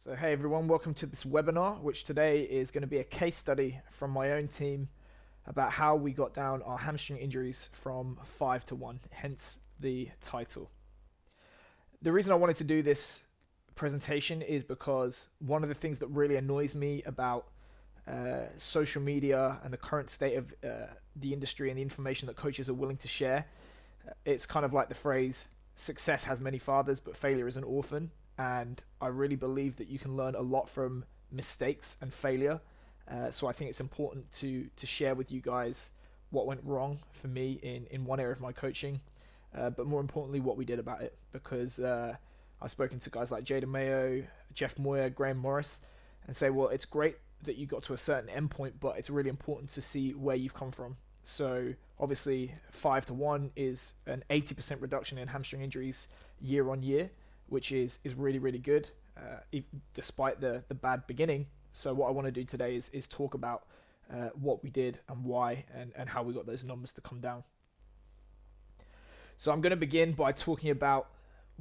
So hey everyone, welcome to this webinar, which today is going to be a case study from my own team about how we got down our hamstring injuries from 5 to 1, hence the title. The reason I wanted to do this presentation is because one of the things that really annoys me about social media and the current state of the industry and the information that coaches are willing to share, it's kind of like the phrase, success has many fathers, but failure is an orphan. And I really believe that you can learn a lot from mistakes and failure. So I think it's important to share with you guys what went wrong for me in one area of my coaching, but more importantly, what we did about it. Because I've spoken to guys like Jada Mayo, Jeff Moyer, Graham Morris, and say, well, it's great that you got to a certain endpoint, but it's really important to see where you've come from. So obviously 5 to 1 is an 80% reduction in hamstring injuries year on year, which is really, really good, despite the bad beginning. So what I want to do today is talk about what we did and why and how we got those numbers to come down. So I'm going to begin by talking about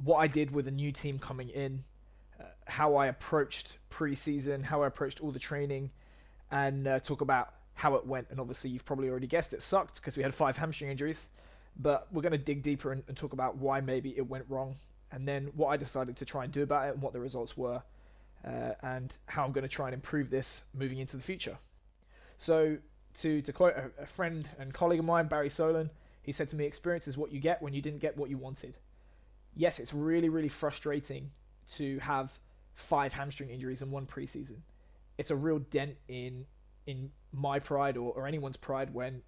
what I did with a new team coming in, how I approached pre-season, how I approached all the training, and talk about how it went. And obviously you've probably already guessed it sucked because we had 5 hamstring injuries, but we're going to dig deeper and talk about why maybe it went wrong, and then what I decided to try and do about it and what the results were, and how I'm going to try and improve this moving into the future. So to quote a friend and colleague of mine, Barry Solon, he said to me, experience is what you get when you didn't get what you wanted. Yes, it's really, really frustrating to have 5 hamstring injuries in one preseason. It's a real dent in my pride or anyone's pride when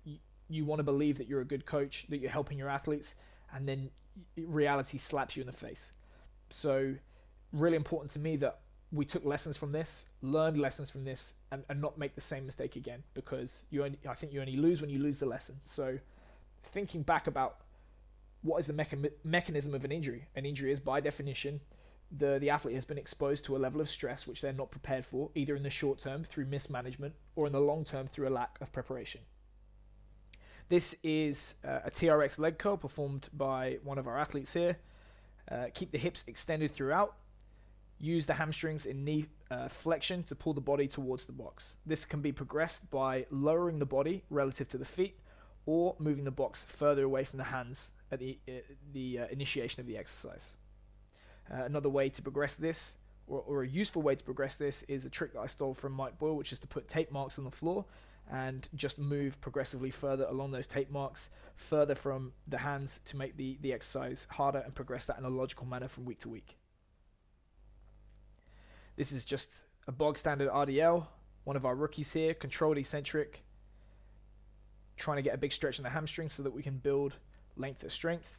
you want to believe that you're a good coach, that you're helping your athletes, and then reality slaps you in the face. So really important to me that we took lessons from this, learned lessons from this, and not make the same mistake again, because I think you only lose when you lose the lesson. So thinking back about what is the mechanism of an injury. An injury is, by definition, the athlete has been exposed to a level of stress which they're not prepared for, either in the short term through mismanagement or in the long term through a lack of preparation. This is a TRX leg curl performed by one of our athletes here. Keep the hips extended throughout. Use the hamstrings in knee flexion to pull the body towards the box. This can be progressed by lowering the body relative to the feet or moving the box further away from the hands at the initiation of the exercise. Another way to progress this, or a useful way to progress this, is a trick that I stole from Mike Boyle, which is to put tape marks on the floor and just move progressively further along those tape marks, further from the hands to make the exercise harder and progress that in a logical manner from week to week. This is just a bog standard RDL, one of our rookies here, controlled eccentric, trying to get a big stretch in the hamstring so that we can build length at strength,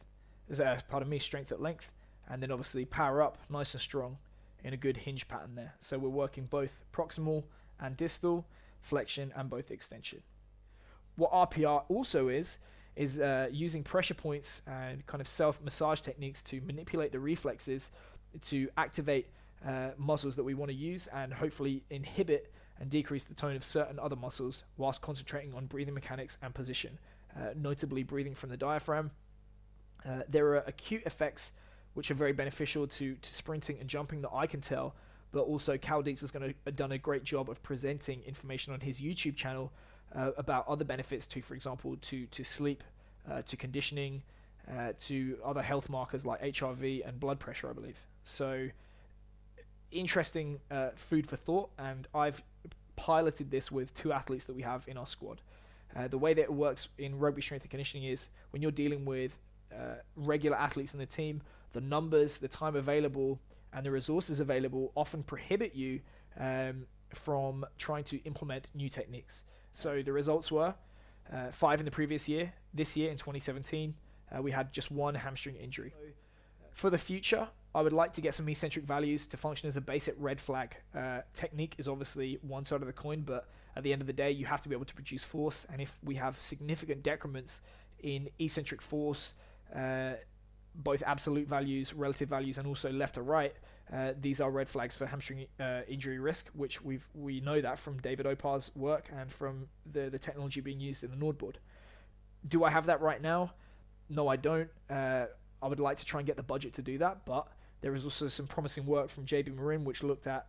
strength at length, and then obviously power up nice and strong in a good hinge pattern there. So we're working both proximal and distal, flexion and both extension. What RPR also is using pressure points and kind of self-massage techniques to manipulate the reflexes to activate muscles that we want to use and hopefully inhibit and decrease the tone of certain other muscles whilst concentrating on breathing mechanics and position, notably breathing from the diaphragm. There are acute effects which are very beneficial to sprinting and jumping that I can tell, but also Cal Dietz has done a great job of presenting information on his YouTube channel about other benefits to, for example, to sleep, to conditioning, to other health markers like HRV and blood pressure, I believe. So interesting food for thought, and I've piloted this with 2 athletes that we have in our squad. The way that it works in rugby strength and conditioning is when you're dealing with regular athletes in the team, the numbers, the time available, and the resources available often prohibit you from trying to implement new techniques. So the results were 5 in the previous year. This year, in 2017, we had just 1 hamstring injury. For the future, I would like to get some eccentric values to function as a basic red flag. Technique is obviously one side of the coin, but at the end of the day, you have to be able to produce force. And if we have significant decrements in eccentric force, both absolute values, relative values, and also left to right, these are red flags for hamstring injury risk, which we know that from David Opar's work and from the technology being used in the NordBoard. Do I have that right now? No, I don't. I would like to try and get the budget to do that, but There is also some promising work from JB Marin, which looked at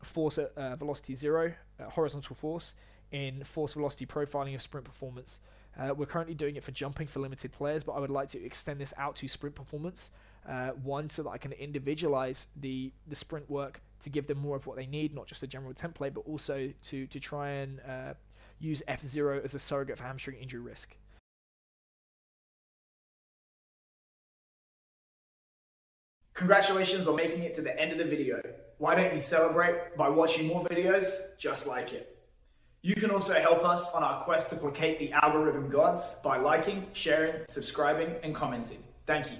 force at velocity 0, horizontal force, in force velocity profiling of sprint performance. We're currently doing it for jumping for limited players, but I would like to extend this out to sprint performance. One, so that I can individualize the sprint work to give them more of what they need, not just a general template, but also to try and use F0 as a surrogate for hamstring injury risk. Congratulations on making it to the end of the video. Why don't you celebrate by watching more videos just like it? You can also help us on our quest to placate the algorithm gods by liking, sharing, subscribing, and commenting. Thank you.